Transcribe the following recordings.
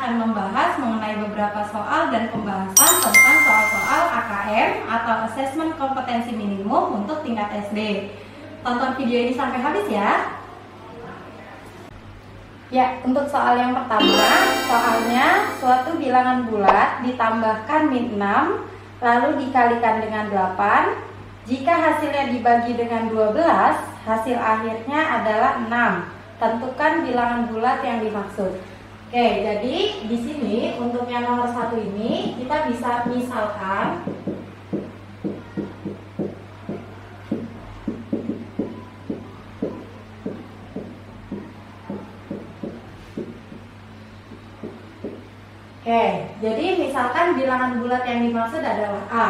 akan membahas mengenai beberapa soal dan pembahasan tentang soal-soal AKM atau Asesmen Kompetensi Minimum untuk tingkat SD. Tonton video ini sampai habis ya. Ya, untuk soal yang pertama, soalnya suatu bilangan bulat ditambahkan min 6 lalu dikalikan dengan 8. Jika hasilnya dibagi dengan 12, hasil akhirnya adalah 6. Tentukan bilangan bulat yang dimaksud. Oke, jadi di sini untuk yang nomor 1 ini kita bisa misalkan jadi misalkan bilangan bulat yang dimaksud adalah A.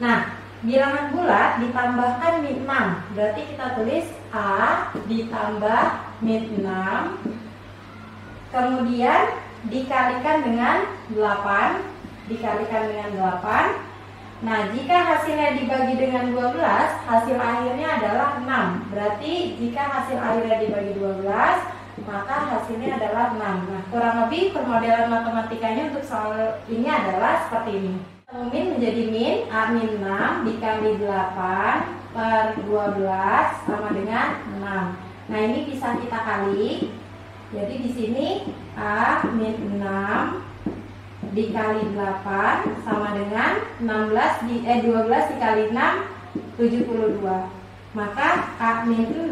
Nah, bilangan bulat ditambahkan min 6. Berarti kita tulis A ditambah min 6. Kemudian dikalikan dengan 8. Dikalikan dengan 8. Nah, jika hasilnya dibagi dengan 12, hasil akhirnya adalah 6. Berarti jika hasil akhirnya dibagi 12, maka hasilnya adalah 6. Nah, kurang lebih permodelan matematikanya untuk soal ini adalah seperti ini. Min menjadi min A min 6 dikali 8 per 12 sama dengan 6. Nah, ini bisa kita kali. Jadi di sini A min 6 dikali 8 sama dengan 12 dikali 6 72. Maka A min 6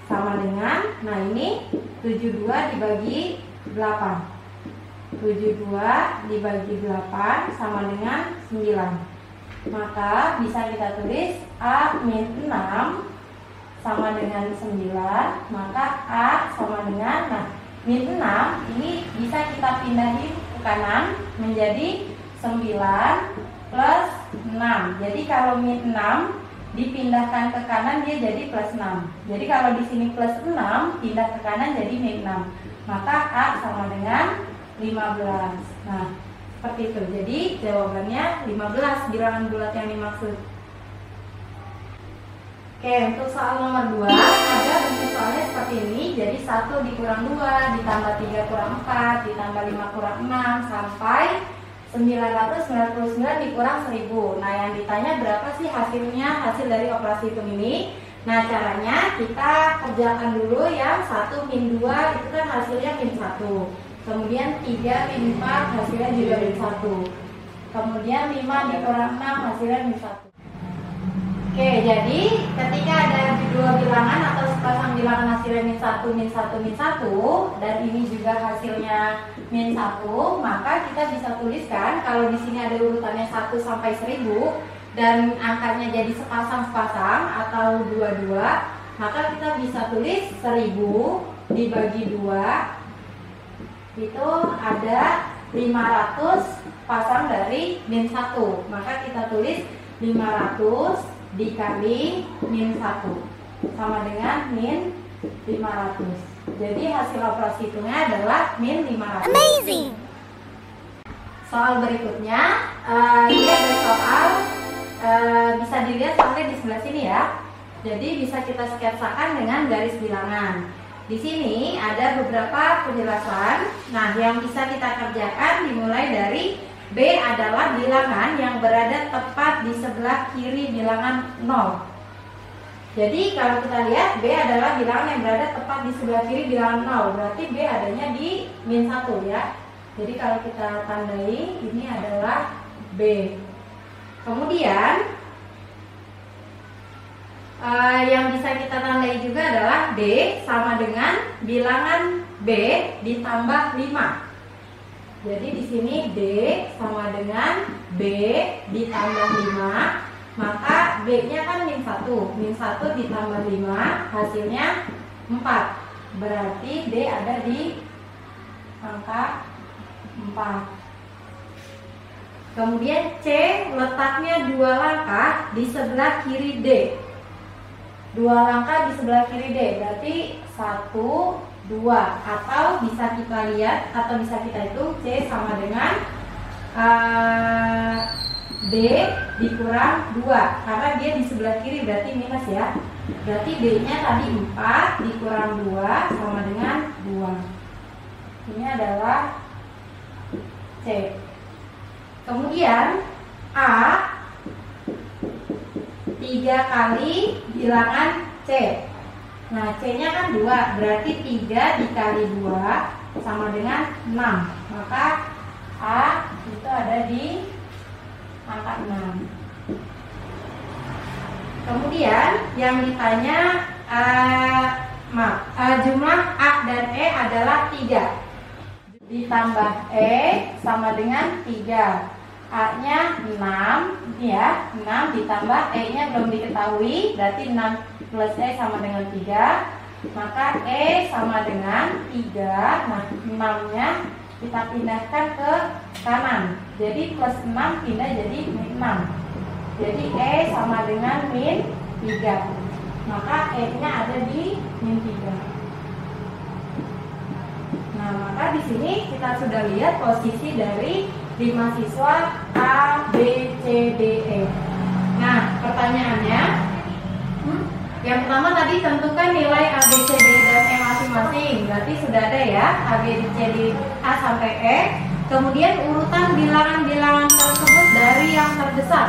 sama dengan, nah ini 72 dibagi 8. 72 dibagi 8 sama dengan 9. Maka bisa kita tulis A min 6 sama dengan 9. Maka A sama dengan, nah min 6 ini bisa kita pindahin ke kanan menjadi 9 plus 6. Jadi kalau min 6 dipindahkan ke kanan dia jadi plus 6. Jadi kalau di sini plus 6 pindah ke kanan jadi min 6. Maka A sama dengan 15. Nah, seperti itu. Jadi jawabannya 15 bilangan bulat yang dimaksud. Oke, untuk soal nomor 2 ada bentuk soalnya seperti ini. Jadi 1 dikurang 2 ditambah 3 kurang 4 ditambah 5 kurang 6 sampai 999 dikurang 1000. Nah, yang ditanya berapa sih hasilnya, hasil dari operasi hitung ini. Nah, caranya kita kerjakan dulu yang 1 min 2 itu kan hasilnya min 1. Kemudian 3 min 4 hasilnya juga min 1. Kemudian 5 dikurang 6 hasilnya min 1. Oke, jadi ketika ada dua bilangan atau sepasang bilangan hasilnya min 1, min 1, min 1 dan ini juga hasilnya min 1, maka kita bisa tuliskan kalau di sini ada urutannya 1 sampai 1000 dan angkanya jadi sepasang-sepasang atau dua-dua, maka kita bisa tulis 1000 dibagi 2 itu ada 500 pasang dari min 1. Maka kita tulis 500 dikali min 1 sama dengan min 500. Jadi hasil operasi hitungnya adalah min 500. Amazing. Soal berikutnya ini ada soal bisa dilihat soalnya di sebelah sini ya. Jadi bisa kita sketsakan dengan garis bilangan. Di sini ada beberapa penjelasan. Nah, yang bisa kita kerjakan dimulai dari B adalah bilangan yang berada tepat di sebelah kiri bilangan 0. Jadi kalau kita lihat B adalah bilangan yang berada tepat di sebelah kiri bilangan 0. Berarti B adanya di min 1 ya. Jadi kalau kita tandai ini adalah B. Kemudian yang bisa kita tandai juga adalah D sama dengan bilangan B ditambah 5. Jadi di sini D sama dengan B ditambah 5. Maka B-nya kan min 1. Min 1 ditambah 5 hasilnya 4. Berarti D ada di angka 4. Kemudian C letaknya 2 langkah di sebelah kiri D. 2 langkah di sebelah kiri D, berarti 1, 2. Atau bisa kita lihat atau bisa kita hitung C sama dengan D dikurang 2. Karena dia di sebelah kiri berarti minus ya. Berarti D-nya tadi 4 dikurang 2 sama dengan 2. Ini adalah C. Kemudian A 3 kali bilangan C. Nah, C-nya kan 2, berarti 3 dikali 2 sama dengan 6. Maka A itu ada di angka 6. Kemudian yang ditanya jumlah A dan E adalah 3. Ditambah E sama dengan 3. A-nya 6, ini ya, 6 ditambah E-nya belum diketahui, berarti 6 plus E sama dengan 3. Maka E sama dengan 3. Nah, 6-nya kita pindahkan ke kanan. Jadi plus 6 pindah jadi min 6. Jadi E sama dengan min 3. Maka E-nya ada di min 3. Nah, maka di sini kita sudah lihat posisi dari 5 siswa A, B, C, D, E. Nah, pertanyaannya, yang pertama tadi tentukan nilai A, B, C, D, dan E masing-masing. Berarti sudah ada ya, A, B, C, D, A sampai E. Kemudian urutan bilangan-bilangan tersebut dari yang terbesar.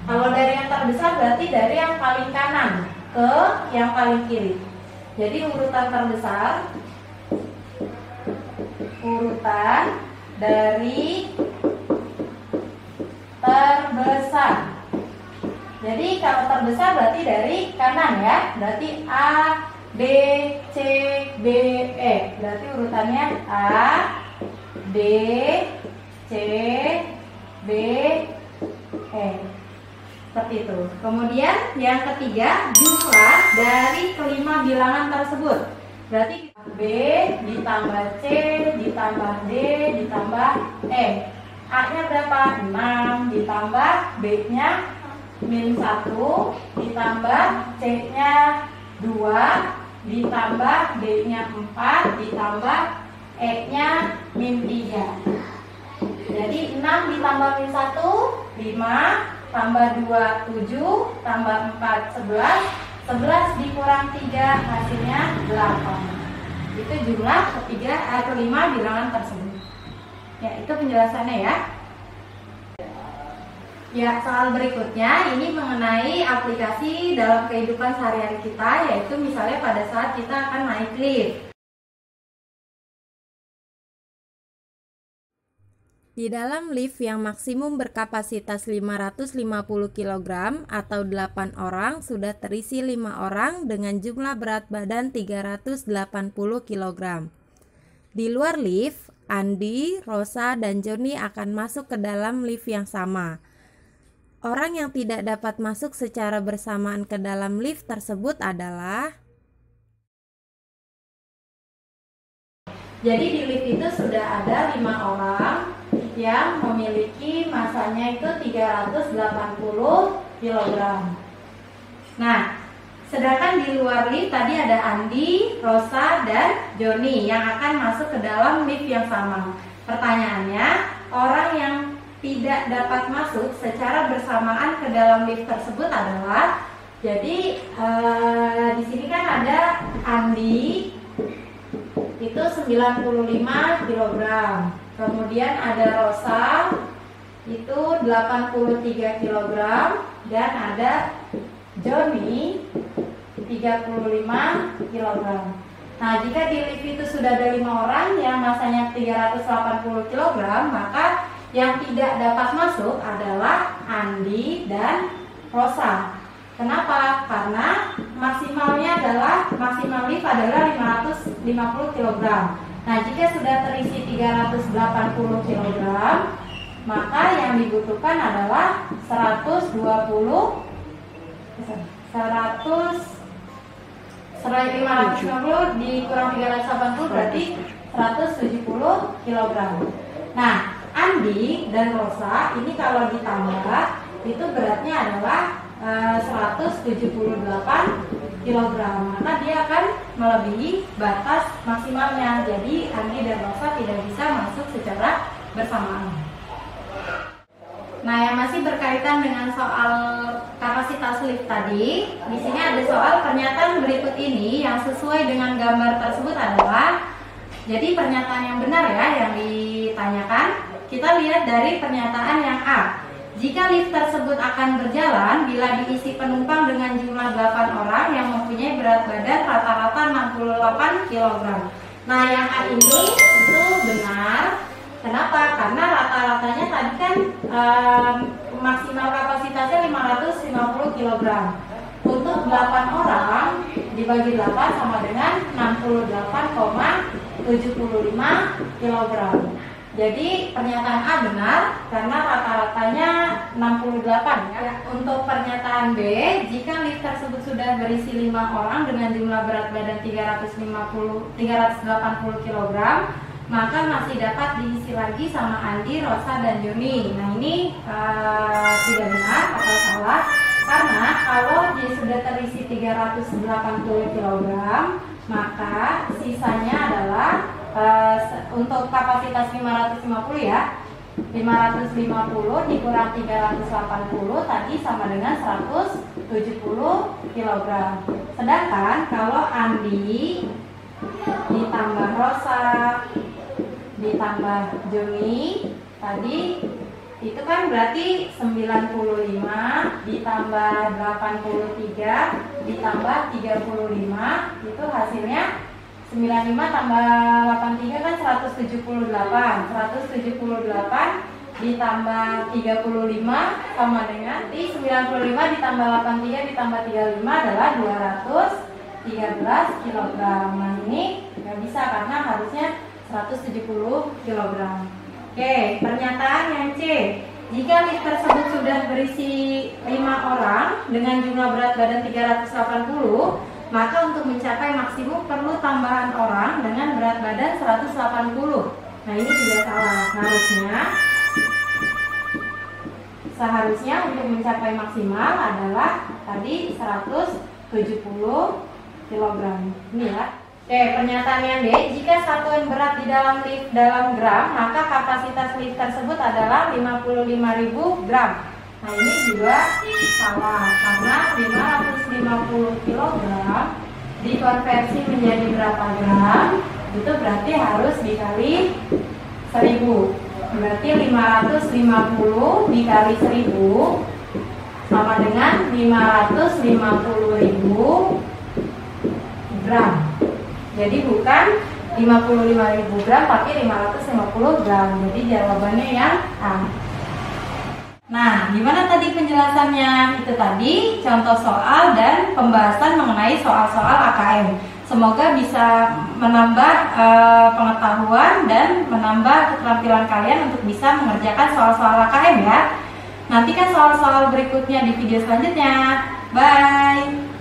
Kalau dari yang terbesar berarti dari yang paling kanan ke yang paling kiri. Jadi urutan terbesar, urutan dari terbesar. Jadi kalau terbesar berarti dari kanan ya. Berarti A, B, C, D, E. Berarti urutannya A, B, C, D, E. Seperti itu. Kemudian yang ketiga, jumlah dari kelima bilangan tersebut. Berarti B ditambah C ditambah D ditambah E. A-nya berapa? 6 ditambah B-nya min 1 ditambah C-nya 2 ditambah D-nya 4 ditambah E-nya min 3. Jadi 6 ditambah min 1 5 tambah 2 7 tambah 4 11 11 dikurang 3 hasilnya 8. Itu jumlah kelima bilangan tersebut. Ya, itu penjelasannya ya. Ya, soal berikutnya ini mengenai aplikasi dalam kehidupan sehari-hari kita, yaitu misalnya pada saat kita akan naik lift. Di dalam lift yang maksimum berkapasitas 550 kg atau 8 orang sudah terisi 5 orang dengan jumlah berat badan 380 kg. Di luar lift, Andi, Rosa, dan Joni akan masuk ke dalam lift yang sama. Orang yang tidak dapat masuk secara bersamaan ke dalam lift tersebut adalah... Jadi di lift itu sudah ada 5 orang yang memiliki masanya itu 380 kg. Nah, sedangkan di luar lift tadi ada Andi, Rosa, dan Joni yang akan masuk ke dalam lift yang sama. Pertanyaannya, orang yang tidak dapat masuk secara bersamaan ke dalam lift tersebut adalah, jadi di sini kan ada Andi itu 95 kg. Kemudian ada Rosa itu 83 kg dan ada Joni 35 kg. Nah, jika di lift itu sudah ada 5 orang yang masanya 380 kg, maka yang tidak dapat masuk adalah Andi dan Rosa. Kenapa? Karena maksimal lift adalah 550 kg. Nah, jika sudah terisi 380 kg, maka yang dibutuhkan adalah 150 dikurang 380 berarti 170 kg. Nah, Andi dan Rosa ini kalau ditambah itu beratnya adalah 178 kg, maka dia akan melebihi batas maksimalnya. Jadi Andi dan Rosa tidak bisa masuk secara bersamaan. Nah, yang masih berkaitan dengan soal kapasitas lift tadi, di sini ada soal pernyataan berikut ini yang sesuai dengan gambar tersebut adalah, jadi pernyataan yang benar ya yang ditanyakan. Kita Kita lihat dari pernyataan yang A. Jika lift tersebut akan berjalan bila diisi penumpang dengan jumlah 8 orang yang mempunyai berat badan rata-rata 68 kg. Nah, yang A ini itu benar. Kenapa? Karena rata-ratanya tadi kan maksimal kapasitasnya 550 kg. Untuk 8 orang dibagi 8 sama dengan 68,75 kg. Jadi pernyataan A benar karena rata-ratanya 68 ya. Untuk pernyataan B, jika lift tersebut sudah berisi 5 orang dengan jumlah berat badan 380 kg, maka masih dapat diisi lagi sama Andi, Rosa, dan Joni. Nah, ini tidak benar atau salah karena kalau dia sudah terisi 380 kg, maka sisanya adalah untuk kapasitas 550 ya, 550 dikurang 380 tadi sama dengan 170 kg. Sedangkan kalau Andi ditambah Rosa ditambah Joni tadi itu kan berarti 95 ditambah 83 ditambah 35 itu hasilnya 95 tambah 83 kan 178 ditambah 35 sama dengan 95 ditambah 83 ditambah 35 adalah 213 kg. Nah, ini nggak bisa karena harusnya 170 kg. Oke, pernyataan yang C. Jika lift tersebut sudah berisi 5 orang dengan jumlah berat badan 380, maka untuk mencapai maksimum perlu tambahan orang dengan berat badan 180. Nah, ini juga salah. Seharusnya untuk mencapai maksimal adalah tadi 170 kg. Ini ya. Oke, pernyataan yang D. Jika satuan berat di dalam lift dalam gram, maka kapasitas lift tersebut adalah 55.000 gram. Nah, ini juga salah karena 550 kg dikonversi menjadi berapa gram itu berarti harus dikali 1000. Berarti 550 dikali 1000 sama dengan 550.000 gram. Jadi bukan 55.000 gram tapi 550 gram. Jadi jawabannya yang A. Nah, gimana tadi penjelasannya? Itu tadi contoh soal dan pembahasan mengenai soal-soal AKM. Semoga bisa menambah pengetahuan dan menambah keterampilan kalian untuk bisa mengerjakan soal-soal AKM ya. Nantikan soal-soal berikutnya di video selanjutnya. Bye!